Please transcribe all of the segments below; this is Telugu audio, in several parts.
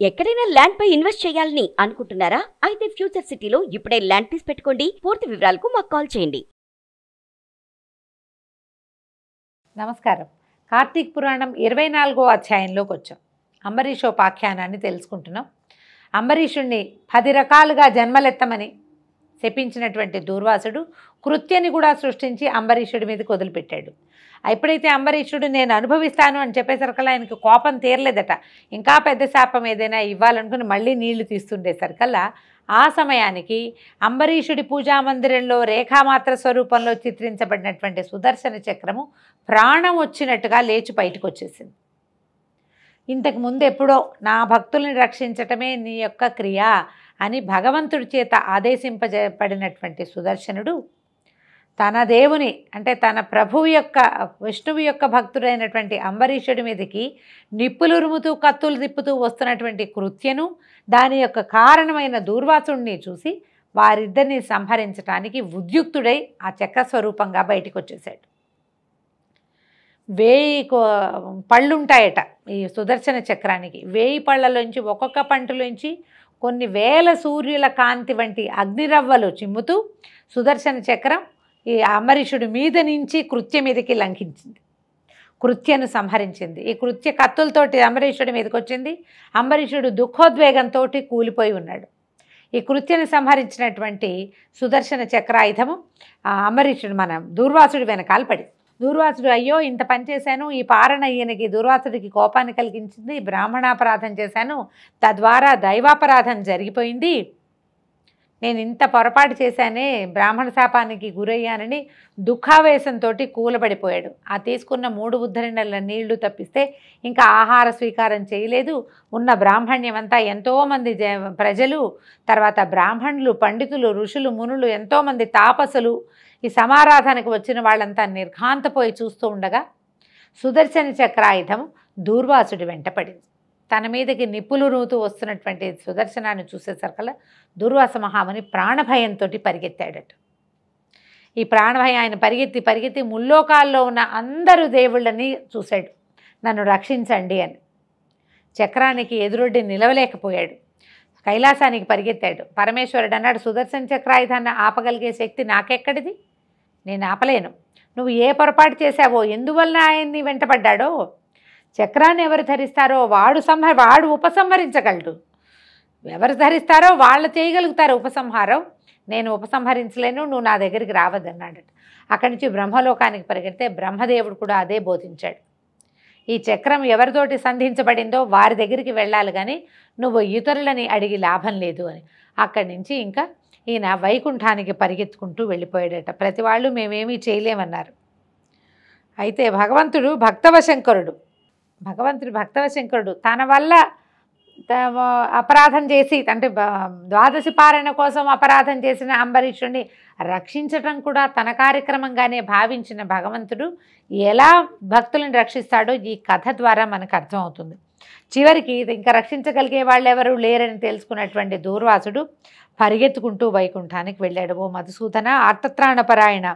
ఎక్కడైనా ల్యాండ్ పై ఇన్వెస్ట్ చేయాలని అనుకుంటున్నారా? అయితే ఫ్యూచర్ సిటీలో ఇప్పుడే ల్యాండ్ తీసి పెట్టుకోండి. పూర్తి వివరాలకు మాకు కాల్ చేయండి. నమస్కారం. కార్తీక పురాణం 24వ అధ్యాయంలోకి వచ్చాం. అంబరీషోపాఖ్యానాన్ని తెలుసుకుంటున్నాం. అంబరీషుణ్ణి 10 రకాలుగా జన్మలెత్తమని శపించినటువంటి దూర్వాసుడు కృత్యని కూడా సృష్టించి అంబరీషుడి మీదకి వదిలిపెట్టాడు. ఎప్పుడైతే అంబరీషుడు నేను అనుభవిస్తాను అని చెప్పేసరికల్లా ఆయనకు కోపం తీరలేదట. ఇంకా పెద్ద శాపం ఏదైనా ఇవ్వాలనుకుని మళ్ళీ నీళ్లు తీస్తుండేసరికల్లా ఆ సమయానికి అంబరీషుడి పూజామందిరంలో రేఖామాత్ర స్వరూపంలో చిత్రించబడినటువంటి సుదర్శన చక్రము ప్రాణం వచ్చినట్టుగా లేచి బయటకు వచ్చేసింది. ఇంతకు ముందు ఎప్పుడో నా భక్తుల్ని రక్షించటమే నీ యొక్క క్రియ అని భగవంతుడి చేత ఆదేశింపబడినటువంటి సుదర్శనుడు తన దేవుని అంటే తన ప్రభువు యొక్క విష్ణువు యొక్క భక్తుడైనటువంటి అంబరీషుడి మీదకి నిప్పులురుముతూ కత్తులు తిప్పుతూ వస్తున్నటువంటి కృత్యను దాని యొక్క కారణమైన దూర్వాసుడిని చూసి వారిద్దరిని సంహరించడానికి ఉద్యుక్తుడై ఆ చక్ర స్వరూపంగా బయటికి వచ్చేసాడు. 1000 పళ్ళుంటాయట ఈ సుదర్శన చక్రానికి. 1000 పళ్ళలోంచి ఒక్కొక్క పంటలోంచి కొన్ని వేల సూర్యుల కాంతి వంటి అగ్నిరవ్వలు చిమ్ముతూ సుదర్శన చక్రం ఈ అంబరీషుడి మీద నుంచి కృత్య మీదకి లంఘించింది. కృత్యను సంహరించింది. ఈ కృత్య కత్తులతోటి అంబరీషుడి మీదకి వచ్చింది. అంబరీషుడు దుఃఖోద్వేగంతో కూలిపోయి ఉన్నాడు. ఈ కృత్యను సంహరించినటువంటి సుదర్శన చక్రాయుధము అంబరీషుడు మన దూర్వాసుడి వెనకాల పడి దూర్వాసుడు అయ్యో ఇంత పని చేశాను, ఈ పారణ ఈయనకి దూర్వాసుడికి కోపాన్ని కలిగించింది, బ్రాహ్మణాపరాధం చేశాను, తద్వారా దైవాపరాధం జరిగిపోయింది, నేను ఇంత పొరపాటు చేశానే, బ్రాహ్మణ శాపానికి గురయ్యానని దుఃఖావేశంతో కూలబడిపోయాడు. ఆ తీసుకున్న 3 ఉద్ధరణల నీళ్లు తప్పిస్తే ఇంకా ఆహార స్వీకారం చేయలేదు. ఉన్న బ్రాహ్మణ్యమంతా ఎంతోమంది ప్రజలు, తర్వాత బ్రాహ్మణులు, పండితులు, ఋషులు, మునులు, ఎంతోమంది తాపసులు, ఈ సమారాధనకు వచ్చిన వాళ్ళంతా నిర్ఘాంతపోయి చూస్తూ ఉండగా సుదర్శన చక్రాయుధం దూర్వాసుడి వెంటపడింది. తన మీదకి నిప్పులు రూతూ వస్తున్నటువంటి సుదర్శనాన్ని చూసేసరికల్లా దూర్వాస మహాముని ప్రాణభయంతో పరిగెత్తాడట. ఈ ప్రాణభయం ఆయన పరిగెత్తి పరిగెత్తి ముల్లోకాల్లో ఉన్న అందరూ దేవుళ్ళని చూశాడు, నన్ను రక్షించండి అని. చక్రానికి ఎదురొడ్డి నిలవలేకపోయాడు. కైలాసానికి పరిగెత్తాడు. పరమేశ్వరుడు అన్నాడు, సుదర్శన చక్రాయుధాన్ని ఆపగలిగే శక్తి నాకెక్కడిది, నేను ఆపలేను. నువ్వు ఏ పొరపాటు చేశావో, ఎందువలన ఆయన్ని వెంటపడ్డాడో, చక్రాన్ని ఎవరు ధరిస్తారో వాడు ఉపసంహరించగలడు. ఎవరు ధరిస్తారో వాళ్ళు చేయగలుగుతారు ఉపసంహారం, నేను ఉపసంహరించలేను, నువ్వు నా దగ్గరికి రావద్దన్నాడట. అక్కడి నుంచి బ్రహ్మలోకానికి పరిగెడితే బ్రహ్మదేవుడు కూడా అదే బోధించాడు. ఈ చక్రం ఎవరితోటి సంధించబడిందో వారి దగ్గరికి వెళ్ళాలి కానీ నువ్వు ఇతరులని అడిగి లాభం లేదు అని. అక్కడి నుంచి ఇంకా ఈయన వైకుంఠానికి పరిగెత్తుకుంటూ వెళ్ళిపోయాడట. ప్రతి వాళ్ళు మేమేమీ చేయలేమన్నారు. అయితే భగవంతుడు భక్తవశంకరుడు తన వల్ల అపరాధం చేసి అంటే ద్వాదశి పారణ కోసం అపరాధం చేసిన అంబరీషుడిని రక్షించటం కూడా తన కార్యక్రమంగానే భావించిన భగవంతుడు ఎలా భక్తులను రక్షిస్తాడో ఈ కథ ద్వారా మనకు అర్థమవుతుంది. చివరికి ఇంకా రక్షించగలిగే వాళ్ళు ఎవరు లేరని తెలుసుకున్నటువంటి దూర్వాసుడు పరిగెత్తుకుంటూ వైకుంఠానికి వెళ్ళాడు. ఓ మధుసూదన, ఆర్తత్రాణపరాయణ,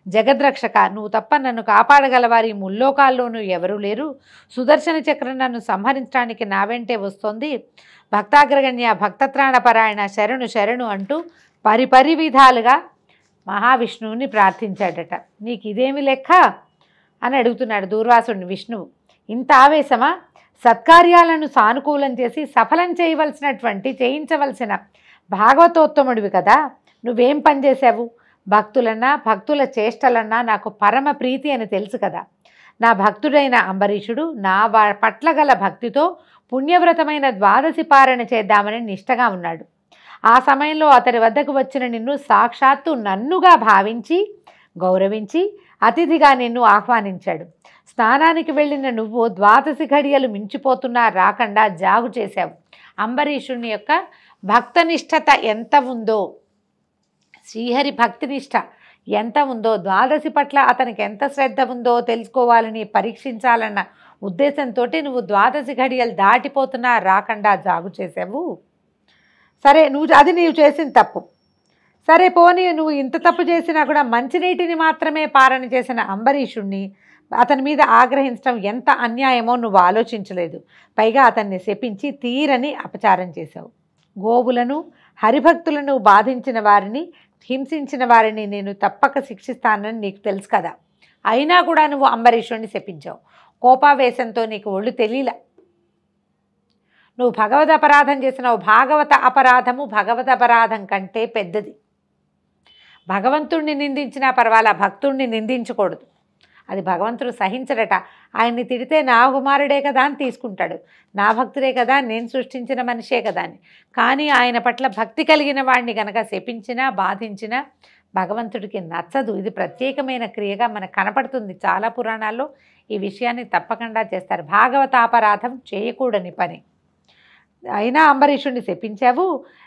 జగద్రక్షక, నువ్వు తప్ప నన్ను కాపాడగలవారి ముల్లోకాల్లోనూ ఎవరూ లేరు. సుదర్శన చక్రం నన్ను సంహరించడానికి నా వెంటే వస్తోంది. భక్తాగ్రగణ్య, భక్తత్రాణపరాయణ, శరణు శరణు అంటూ పరిపరి విధాలుగా మహావిష్ణువుని ప్రార్థించాడట. నీకు ఇదేమి లెక్క అని అడుగుతున్నాడు దూర్వాసుడిని విష్ణువు. ఇంత ఆవేశమా? సత్కార్యాలను సానుకూలం చేసి సఫలం చేయించవలసిన భాగవతోత్తముడివి కదా, నువ్వేం పనిచేశావు? భక్తుల చేష్టలన్నా నాకు పరమ ప్రీతి అని తెలుసు కదా. నా భక్తుడైన అంబరీషుడు నా పట్ల గల భక్తితో పుణ్యవ్రతమైన ద్వాదశి పారణ చేద్దామని నిష్టగా ఉన్నాడు. ఆ సమయంలో అతడి వద్దకు వచ్చిన నిన్ను సాక్షాత్తు నన్నుగా భావించి గౌరవించి అతిథిగా నిన్ను ఆహ్వానించాడు. స్నానానికి వెళ్ళిన నువ్వు ద్వాదశి ఘడియలు మించిపోతున్నా రాకుండా జాగు చేశావు. అంబరీషుని యొక్క భక్తనిష్టత ఎంత ఉందో, శ్రీహరి భక్తినిష్ట ఎంత ఉందో, ద్వాదశి పట్ల అతనికి ఎంత శ్రద్ధ ఉందో తెలుసుకోవాలని పరీక్షించాలన్న ఉద్దేశంతో నువ్వు ద్వాదశి ఘడియలు దాటిపోతున్నా రాకుండా జాగు చేసావు. సరే, నీవు చేసిన తప్పు. సరే పోనీ, నువ్వు ఇంత తప్పు చేసినా కూడా మంచినీటిని మాత్రమే పారణ చేసిన అంబరీషుణ్ణి అతని మీద ఆగ్రహించడం ఎంత అన్యాయమో నువ్వు ఆలోచించలేదు. పైగా అతన్ని శపించి తీరని అపచారం చేశావు. గోవులను హరిభక్తులను బాధించిన వారిని హింసించిన వారిని నేను తప్పక శిక్షిస్తానని నీకు తెలుసు కదా. అయినా కూడా నువ్వు అంబరీషుడిని శపించావు. కోపావేశంతో నీకు ఒళ్ళు తెలియలా. నువ్వు భగవద్ అపరాధం చేసినావు. భాగవత అపరాధము భగవద్ అపరాధం కంటే పెద్దది. భగవంతుణ్ణి నిందించినా పర్వాలా, భక్తుణ్ణి నిందించకూడదు. అది భగవంతుడు సహించడట. ఆయన్ని తిడితే నా కుమారుడే కదా అని తీసుకుంటాడు, నా భక్తుడే కదా, నేను సృష్టించిన మనిషే కదా అని. కానీ ఆయన పట్ల భక్తి కలిగిన వాడిని కనుక శపించినా బాధించినా భగవంతుడికి నచ్చదు. ఇది ప్రత్యేకమైన క్రియగా మనకు కనపడుతుంది. చాలా పురాణాల్లో ఈ విషయాన్ని తప్పకుండా చేస్తారు. భాగవతాపరాధం చేయకూడని పని. అయినా అంబరీషుడిని శపించావు.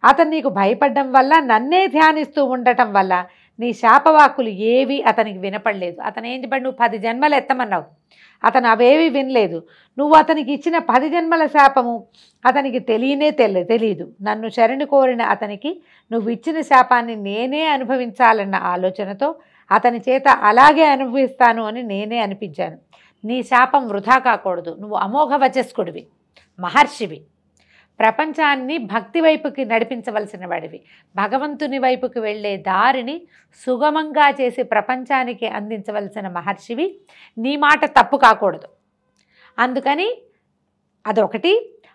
అతను నీకు భయపడడం వల్ల, నన్నే ధ్యానిస్తూ ఉండటం వల్ల నీ శాపవాక్కులు ఏవి అతనికి వినపడలేదు. అతను ఏం చెప్పాడు? నువ్వు 10 జన్మలు ఎత్తమన్నావు. అతను అవేవి వినలేదు. నువ్వు అతనికి ఇచ్చిన 10 జన్మల శాపము అతనికి తెలియదు. నన్ను శరణు కోరిన అతనికి నువ్వు ఇచ్చిన శాపాన్ని నేనే అనుభవించాలన్న ఆలోచనతో అతని చేత అలాగే అనుభవిస్తాను అని నేనే అనిపించాను. నీ శాపం వృధా కాకూడదు. నువ్వు అమోఘ వచస్కుడివి, మహర్షివి. ప్రపంచాన్ని భక్తి వైపుకి నడిపించవలసిన వాడివి. భగవంతుని వైపుకి వెళ్ళే దారిని సుగమంగా చేసి ప్రపంచానికి అందించవలసిన మహర్షివి. నీ మాట తప్పు కాకూడదు. అందుకని అదొకటి.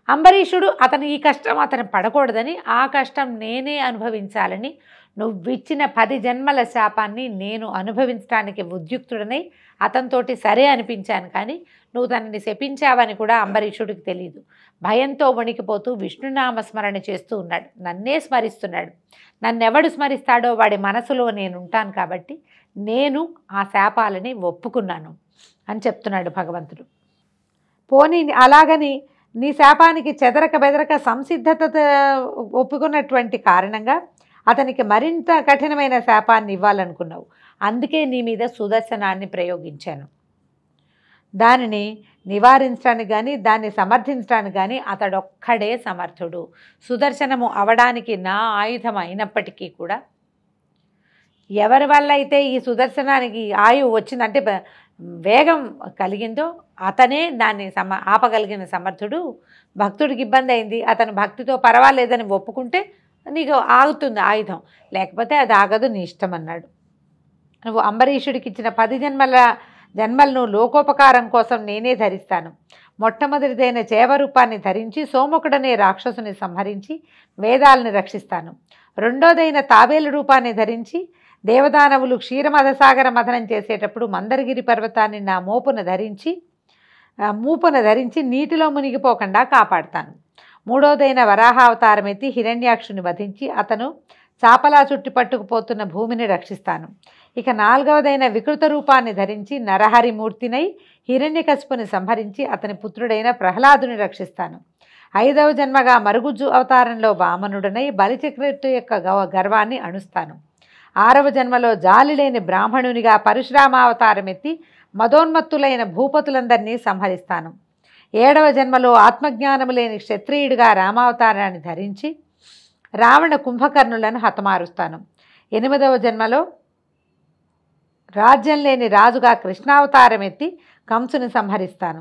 అంబరీషుడు అతను ఈ కష్టం అతను పడకూడదని, ఆ కష్టం నేనే అనుభవించాలని నువ్విచ్చిన 10 జన్మల శాపాన్ని నేను అనుభవించడానికి ఉద్యుక్తుడనై అతనితోటి సరే అనిపించాను. కానీ నువ్వు తనని శపించావని కూడా అంబరీషుడికి తెలియదు. భయంతో వణికిపోతూ విష్ణునామస్మరణ చేస్తూ ఉన్నాడు. నన్నే స్మరిస్తున్నాడు. నన్నెవడు స్మరిస్తాడో వాడి మనసులో నేనుంటాను కాబట్టి నేను ఆ శాపాలని ఒప్పుకున్నాను అని చెప్తున్నాడు భగవంతుడు. పోనీ అలాగని నీ శాపానికి చెదరక బెదరక సంసిద్ధత ఒప్పుకున్నటువంటి కారణంగా అతనికి మరింత కఠినమైన శాపాన్ని ఇవ్వాలనుకున్నావు. అందుకే నీ మీద సుదర్శనాన్ని ప్రయోగించాను. దానిని నివారించడానికి కానీ దాన్ని సమర్థించడానికి కానీ అతడొక్కడే సమర్థుడు. సుదర్శనము అవడానికి నా ఆయుధం అయినప్పటికీ కూడా ఎవరి వల్ల అయితే ఈ సుదర్శనానికి ఆయువు వచ్చిందంటే వేగం కలిగిందో అతనే దాన్ని ఆపగలిగిన సమర్థుడు. భక్తుడికి ఇబ్బంది అయింది, అతను భక్తితో పర్వాలేదని ఒప్పుకుంటే నీకు ఆగుతుంది ఆయుధం, లేకపోతే అది ఆగదు, నీ ఇష్టం అన్నాడు. నువ్వు అంబరీషుడికి ఇచ్చిన 10 జన్మలను లోకోపకారం కోసం నేనే ధరిస్తాను. మొట్టమొదటిదైన చేవరూపాన్ని ధరించి సోముకుడనే రాక్షసుని సంహరించి వేదాలని రక్షిస్తాను. రెండోదైన తాబేలు రూపాన్ని ధరించి దేవదానవులు క్షీరమధసాగర మథనం చేసేటప్పుడు మందరగిరి పర్వతాన్ని నా మూపున ధరించి నీటిలో మునిగిపోకుండా కాపాడుతాను. మూడోదైన వరాహావతారం ఎత్తి హిరణ్యాక్షుని వధించి అతను చాపలా చుట్టి పట్టుకుపోతున్న భూమిని రక్షిస్తాను. ఇక 4వదైన వికృత రూపాన్ని ధరించి నరహరిమూర్తినై హిరణ్యకశిపుని సంహరించి అతని పుత్రుడైన ప్రహ్లాదుని రక్షిస్తాను. 5వ జన్మగా మరుగుజ్జు అవతారంలో వామనుడనై బలిచక్రవర్తి యొక్క గర్వాన్ని అణుస్తాను. 6వ జన్మలో జాలిలేని బ్రాహ్మణునిగా పరశురామావతారం ఎత్తి మదోన్మత్తులైన భూపతులందరినీ సంహరిస్తాను. 7వ జన్మలో ఆత్మజ్ఞానము లేని క్షత్రియుడిగా రామావతారాన్ని ధరించి రావణ కుంభకర్ణులను హతమారుస్తాను. 8వ జన్మలో రాజ్యం లేని రాజుగా కృష్ణావతారం ఎత్తి కంసుని సంహరిస్తాను.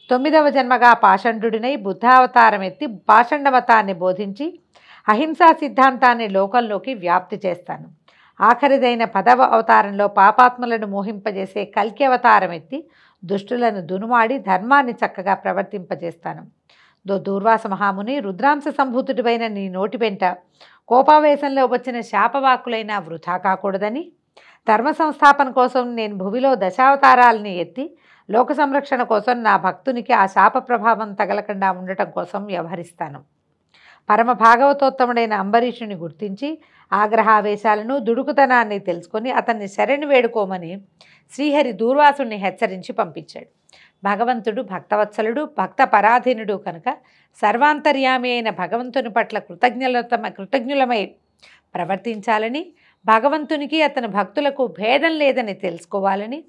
9వ జన్మగా పాషండుడినై బుద్ధావతారం ఎత్తి పాషండమతాన్ని బోధించి అహింసా సిద్ధాంతాన్ని లోకంలోకి వ్యాప్తి చేస్తాను. ఆఖరిదైన 10వ అవతారంలో పాపాత్ములను మోహింపజేసే కల్కి అవతారం ఎత్తి దుష్టులను దునుమాడి ధర్మాన్ని చక్కగా ప్రవర్తింపజేస్తాను. దూర్వాస మహాముని, రుద్రాంశ సంభూతుడిపైన నీ నోటి వెంట కోపావేశంలో వచ్చిన శాపవాకులైనా వృధా కాకూడదని ధర్మ సంస్థాపన కోసం నేను భువిలో దశావతారాలని ఎత్తి లోక సంరక్షణ కోసం నా భక్తునికి ఆ శాప ప్రభావం తగలకుండా ఉండటం కోసం వ్యవహరిస్తాను. పరమ భాగవతోత్తముడైన అంబరీషుని గుర్తించి ఆగ్రహావేశాలను దుడుకుతనాన్ని తెలుసుకొని అతన్ని శరణు వేడుకోమని శ్రీహరి దూర్వాసుని హెచ్చరించి పంపించాడు. భగవంతుడు భక్తవత్సలుడు, భక్త పరాధీనుడు కనుక సర్వాంతర్యామి అయిన భగవంతుని పట్ల కృతజ్ఞులమై ప్రవర్తించాలని, భగవంతునికి అతని భక్తులకు భేదం లేదని తెలుసుకోవాలని,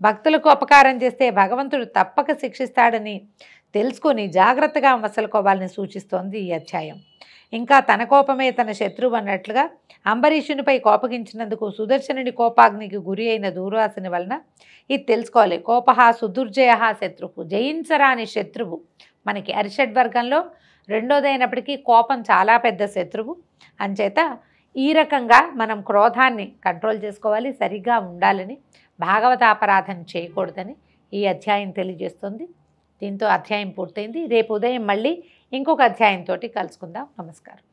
భక్తులకు అపకారం చేస్తే భగవంతుడు తప్పక శిక్షిస్తాడని తెలుసుకొని జాగ్రత్తగా మసలుకోవాలని సూచిస్తోంది ఈ అధ్యాయం. ఇంకా తన కోపమే తన శత్రువు అన్నట్లుగా అంబరీషునిపై కోపగించినందుకు సుదర్శనుడి కోపాగ్నికి గురి అయిన దూర్వాసుని వలన ఇది తెలుసుకోవాలి. కోపహ సుదుర్జయ శత్రువు, జయించరాని శత్రువు. మనకి అరిషడ్వర్గంలో రెండోదైనప్పటికీ కోపం చాలా పెద్ద శత్రువు. అంచేత ఈ రకంగా మనం క్రోధాన్ని కంట్రోల్ చేసుకోవాలి, సరిగ్గా ఉండాలని, భాగవతాపరాధం చేయకూడదని ఈ అధ్యాయం తెలియజేస్తుంది. దీంతో అధ్యాయం పూర్తయింది. రేపు ఉదయం మళ్ళీ ఇంకొక అధ్యాయంతో కలుసుకుందాం. నమస్కారం.